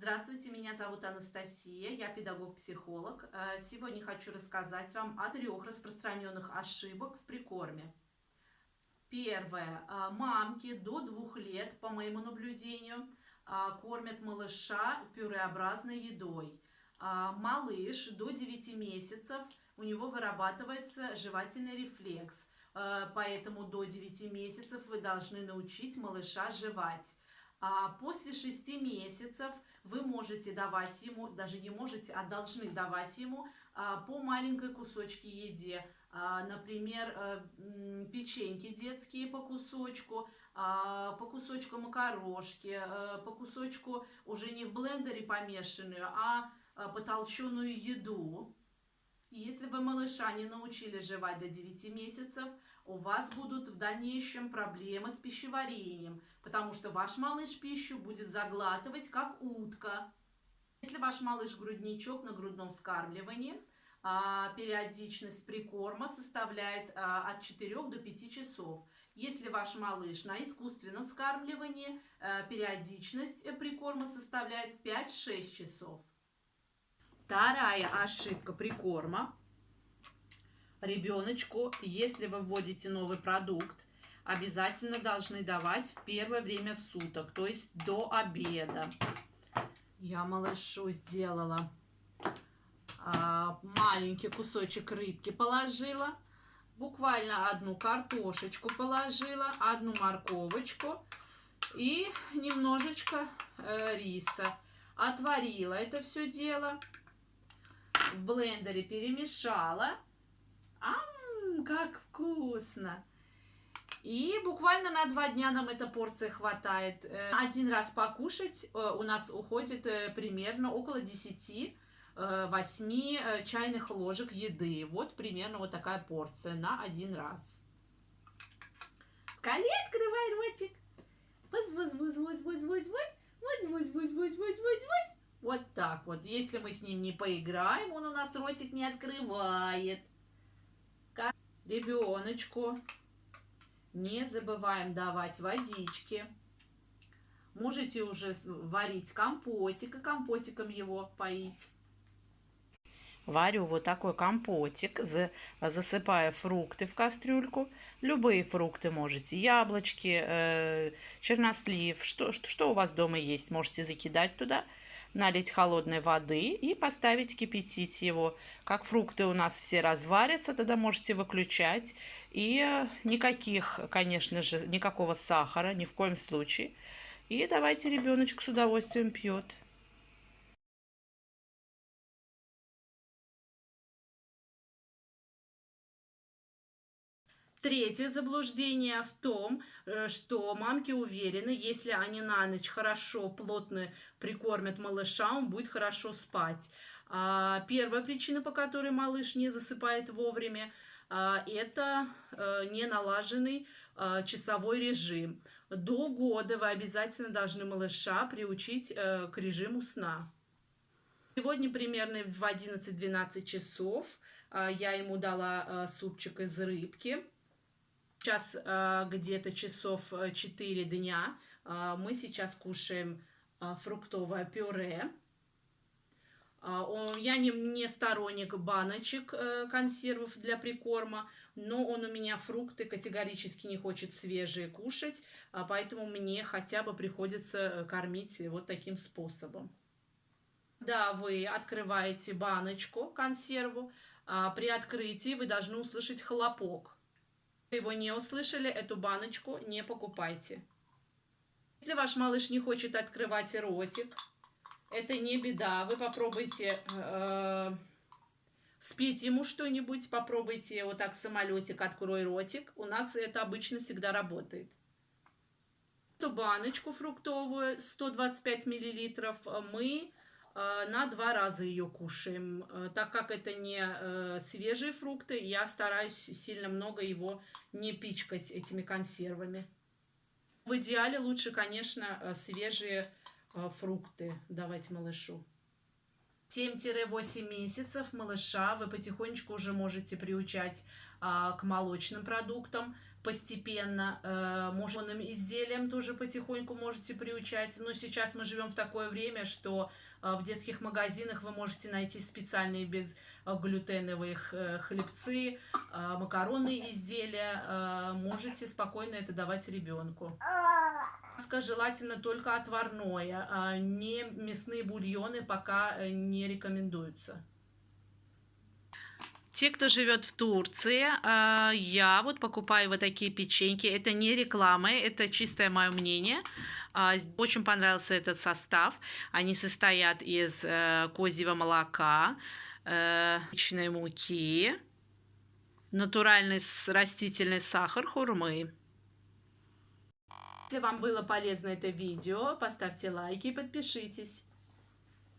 Здравствуйте, меня зовут Анастасия, я педагог-психолог. Сегодня хочу рассказать вам о 3 распространенных ошибок в прикорме. Первое. Мамки до 2 лет, по моему наблюдению, кормят малыша пюреобразной едой. Малыш до 9 месяцев, у него вырабатывается жевательный рефлекс, поэтому до 9 месяцев вы должны научить малыша жевать. После 6 месяцев вы можете давать ему, даже не можете, а должны давать ему по маленькой кусочке еде. Например, печеньки детские по кусочку макарошки, по кусочку уже не в блендере помешанную, а потолченую еду. Если вы малыша не научили жевать до 9 месяцев, у вас будут в дальнейшем проблемы с пищеварением, потому что ваш малыш пищу будет заглатывать, как утка. Если ваш малыш грудничок на грудном вскармливании, периодичность прикорма составляет от 4 до 5 часов. Если ваш малыш на искусственном вскармливании, периодичность прикорма составляет 5-6 часов. Вторая ошибка прикорма. Ребеночку, если вы вводите новый продукт, обязательно должны давать в первое время суток, то есть до обеда. Я малышу сделала маленький кусочек рыбки, положила, буквально одну картошечку положила, одну морковочку и немножечко риса. Отварила это все дело, в блендере перемешала. Как вкусно! И буквально на 2 дня нам эта порция хватает. Один раз покушать у нас уходит примерно около 10-8 чайных ложек еды. Вот примерно вот такая порция на 1 раз. Скорее открывай ротик. Вот так вот. Если мы с ним не поиграем, он у нас ротик не открывает. Ребеночку не забываем давать водички. Можете уже варить компотик и компотиком его поить. Варю вот такой компотик, засыпая фрукты в кастрюльку. Любые фрукты можете, яблочки, чернослив, что у вас дома есть, можете закидать туда, налить холодной воды и поставить кипятить его. Как фрукты у нас все разварятся, тогда можете выключать. И никаких, конечно же, никакого сахара, ни в коем случае. И давайте, ребеночек с удовольствием пьет. Третье заблуждение в том, что мамки уверены, если они на ночь хорошо, плотно прикормят малыша, он будет хорошо спать. Первая причина, по которой малыш не засыпает вовремя, это неналаженный часовой режим. До года вы обязательно должны малыша приучить к режиму сна. Сегодня примерно в 11-12 часов я ему дала супчик из рыбки. Сейчас где-то часов 4 дня. Мы сейчас кушаем фруктовое пюре. Я не сторонник баночек консервов для прикорма, но он у меня фрукты категорически не хочет свежие кушать, поэтому мне хотя бы приходится кормить вот таким способом. Да, вы открываете баночку консерву, при открытии вы должны услышать хлопок. Вы его не услышали, эту баночку не покупайте. Если ваш малыш не хочет открывать ротик, это не беда. Вы попробуйте спеть ему что-нибудь, попробуйте вот так самолетик, открой ротик. У нас это обычно всегда работает. Эту баночку фруктовую 125 мл мы на 2 раза ее кушаем. Так как это не свежие фрукты, я стараюсь сильно много его не пичкать этими консервами. В идеале лучше, конечно, свежие фрукты давать малышу. 7-8 месяцев малыша вы потихонечку уже можете приучать к молочным продуктам. постепенно. Можно изделиям тоже потихоньку можете приучать. Но сейчас мы живем в такое время, что в детских магазинах вы можете найти специальные безглютеновые хлебцы, макаронные изделия. Можете спокойно это давать ребенку. Желательно только отварное, не мясные бульоны пока не рекомендуются. Те, кто живет в Турции, я вот покупаю вот такие печеньки. Это не реклама, это чистое мое мнение. Очень понравился этот состав. Они состоят из козьего молока, пшеничной муки, натуральный растительный сахар, хурмы. Если вам было полезно это видео, поставьте лайки и подпишитесь.